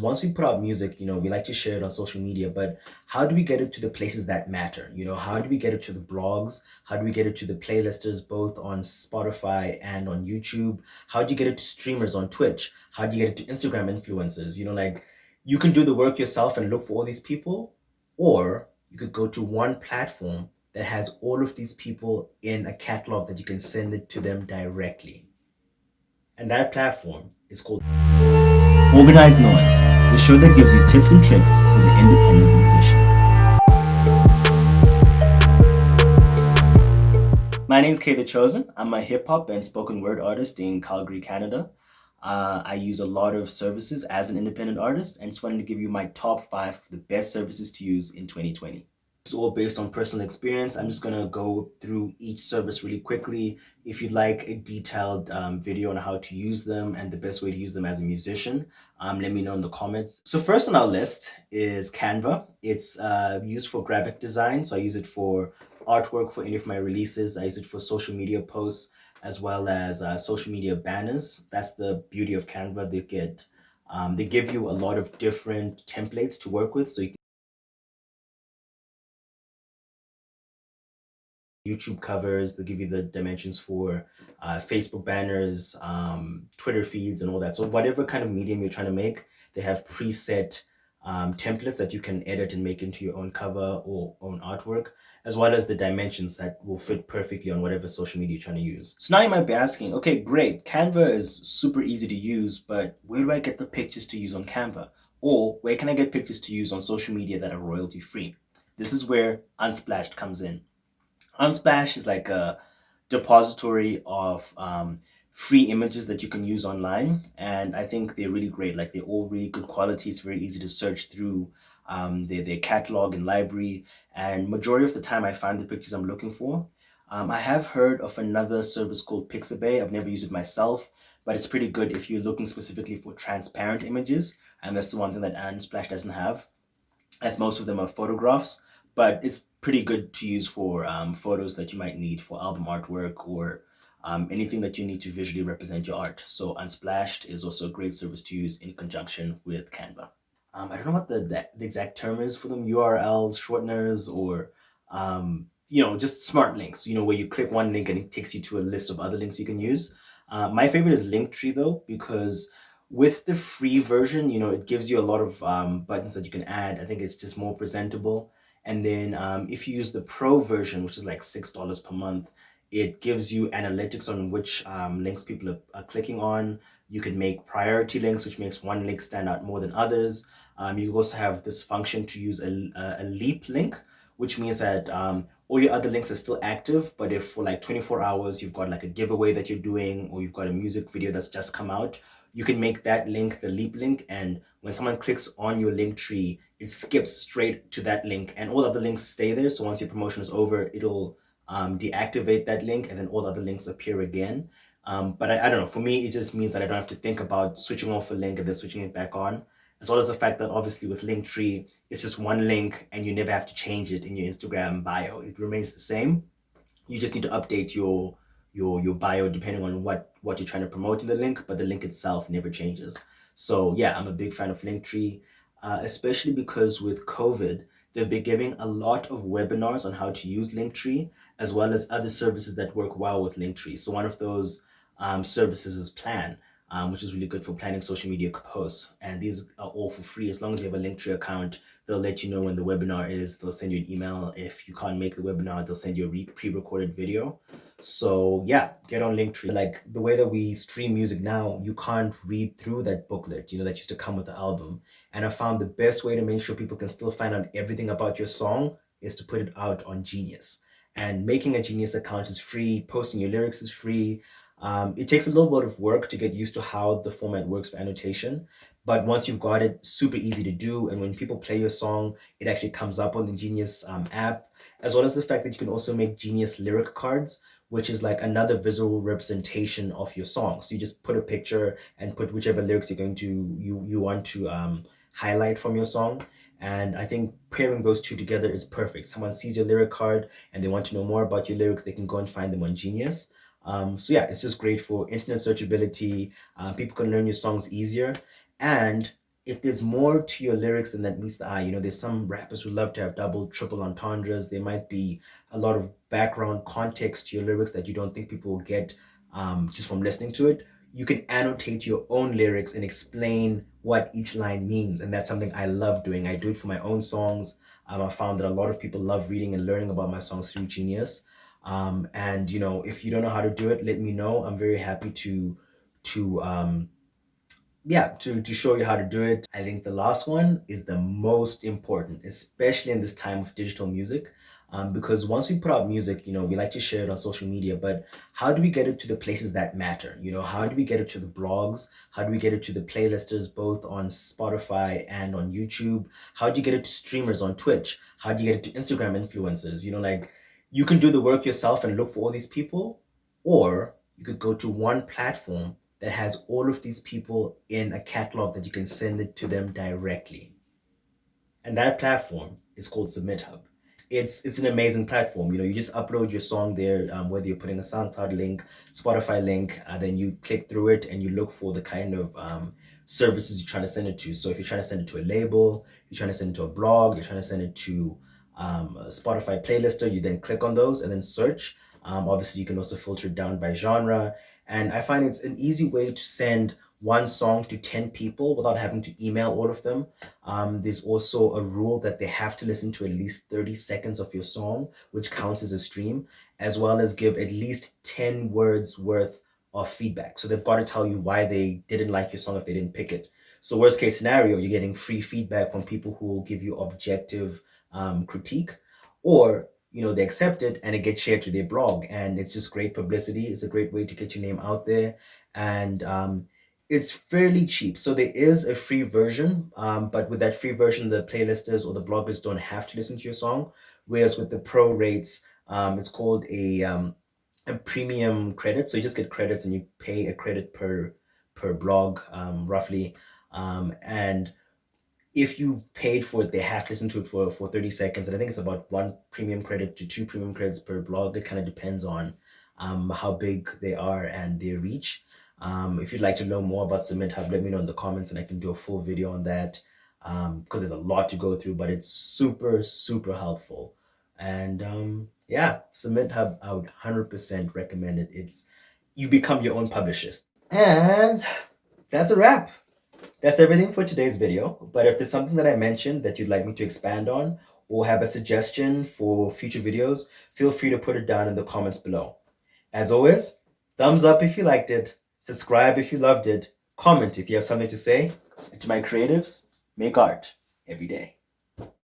Once we put out music, we like to share it on social media, but how do we get it to the places that matter? How do we get it to the blogs? How do we get it to the playlisters, both on Spotify and on YouTube? How do you get it to streamers on Twitch? How do you get it to Instagram influencers? Like you can do the work yourself and look for all these people, or you could go to one platform that has all of these people in a catalog that you can send it to them directly. And that platform is called Organized Noise, the show that gives you tips and tricks for the independent musician. My name is Kayla Chosen. I'm a hip hop and spoken word artist in Calgary, Canada. I use a lot of services as an independent artist and just wanted to give you my top 5 of the best services to use in 2020. It's all based on personal experience. I'm just going to go through each service really quickly. If you'd like a detailed video on how to use them and the best way to use them as a musician, let me know in the comments. So first on our list is Canva. It's used for graphic design. So I use it for artwork for any of my releases. I use it for social media posts as well as social media banners. That's the beauty of Canva. They give you a lot of different templates to work with, so you can YouTube covers, they'll give you the dimensions for Facebook banners, Twitter feeds, and all that. So whatever kind of medium you're trying to make, they have preset templates that you can edit and make into your own cover or own artwork, as well as the dimensions that will fit perfectly on whatever social media you're trying to use. So now you might be asking, okay, great, Canva is super easy to use, but where do I get the pictures to use on Canva? Or where can I get pictures to use on social media that are royalty free? This is where Unsplash comes in. Unsplash is like a depository of free images that you can use online, and I think they're really great. Like they're all really good quality. It's very easy to search through their catalog and library, and majority of the time I find the pictures I'm looking for. I have heard of another service called Pixabay. I've never used it myself, but it's pretty good if you're looking specifically for transparent images, and that's the one thing that Unsplash doesn't have, as most of them are photographs, but it's pretty good to use for photos that you might need for album artwork or anything that you need to visually represent your art. So Unsplashed is also a great service to use in conjunction with Canva. I don't know what the exact term is for them, URLs, shorteners, or just smart links, where you click one link and it takes you to a list of other links you can use. My favorite is Linktree though, because with the free version, it gives you a lot of buttons that you can add. I think it's just more presentable. And then if you use the pro version, which is like $6 per month, it gives you analytics on which links people are clicking on. You can make priority links, which makes one link stand out more than others. You also have this function to use a leap link, which means that all your other links are still active, but if for like 24 hours you've got like a giveaway that you're doing, or you've got a music video that's just come out, you can make that link the leap link, and when someone clicks on your link tree, it skips straight to that link, and all other links stay there. So once your promotion is over, it'll deactivate that link, and then all other links appear again. But I don't know, for me, it just means that I don't have to think about switching off a link and then switching it back on, as well as the fact that obviously with Linktree, it's just one link and you never have to change it in your Instagram bio. It remains the same. You just need to update your bio depending on what you're trying to promote in the link, but the link itself never changes. So yeah, I'm a big fan of Linktree, especially because with COVID, they've been giving a lot of webinars on how to use Linktree, as well as other services that work well with Linktree. So one of those services is Plan, which is really good for planning social media posts. And these are all for free. As long as you have a Linktree account, they'll let you know when the webinar is. They'll send you an email. If you can't make the webinar, they'll send you a pre-recorded video. So yeah, get on Linktree. Like the way that we stream music now, you can't read through that booklet, that used to come with the album. And I found the best way to make sure people can still find out everything about your song is to put it out on Genius. And making a Genius account is free. Posting your lyrics is free. It takes a little bit of work to get used to how the format works for annotation. But once you've got it, super easy to do. And when people play your song, it actually comes up on the Genius app, as well as the fact that you can also make Genius lyric cards, which is like another visual representation of your song. So you just put a picture and put whichever lyrics you want to highlight from your song. And I think pairing those two together is perfect. Someone sees your lyric card and they want to know more about your lyrics, they can go and find them on Genius. So yeah, it's just great for internet searchability. People can learn your songs easier, and if there's more to your lyrics than that meets the eye, there's some rappers who love to have double, triple entendres. There might be a lot of background context to your lyrics that you don't think people will get just from listening to it. You can annotate your own lyrics and explain what each line means. And that's something I love doing. I do it for my own songs. I found that a lot of people love reading and learning about my songs through Genius. And if you don't know how to do it, let me know. I'm very happy to to show you how to do it. I think the last one is the most important, especially in this time of digital music. Because once we put out music, we like to share it on social media, but how do we get it to the places that matter? How do we get it to the blogs? How do we get it to the playlisters, both on Spotify and on YouTube? How do you get it to streamers on Twitch? How do you get it to Instagram influencers? Like, you can do the work yourself and look for all these people, or you could go to one platform that has all of these people in a catalog that you can send it to them directly. And that platform is called SubmitHub. It's an amazing platform. You just upload your song there, whether you're putting a SoundCloud link, Spotify link, then you click through it and you look for the kind of services you're trying to send it to. So if you're trying to send it to a label, you're trying to send it to a blog, you're trying to send it to a Spotify playlister, you then click on those and then search. Obviously, you can also filter it down by genre. And I find it's an easy way to send one song to 10 people without having to email all of them. There's also a rule that they have to listen to at least 30 seconds of your song, which counts as a stream, as well as give at least 10 words worth of feedback. So they've got to tell you why they didn't like your song if they didn't pick it. So worst case scenario, you're getting free feedback from people who will give you objective critique, or they accept it and it gets shared to their blog, and it's just great publicity. It's a great way to get your name out there, and it's fairly cheap. So there is a free version, but with that free version, the playlisters or the bloggers don't have to listen to your song. Whereas with the pro rates, it's called a premium credit. So you just get credits and you pay a credit per blog, roughly, and if you paid for it, they have to listen to it for 30 seconds. And I think it's about 1 premium credit to 2 premium credits per blog. It kind of depends on how big they are and their reach. If you'd like to know more about SubmitHub, let me know in the comments and I can do a full video on that, because there's a lot to go through, but it's super, super helpful. And SubmitHub, I would 100% recommend it. You become your own publicist. And that's a wrap. That's everything for today's video. But if there's something that I mentioned that you'd like me to expand on, or have a suggestion for future videos, feel free to put it down in the comments below. As always, thumbs up if you liked it, subscribe if you loved it, comment if you have something to say. And to my creatives, make art every day.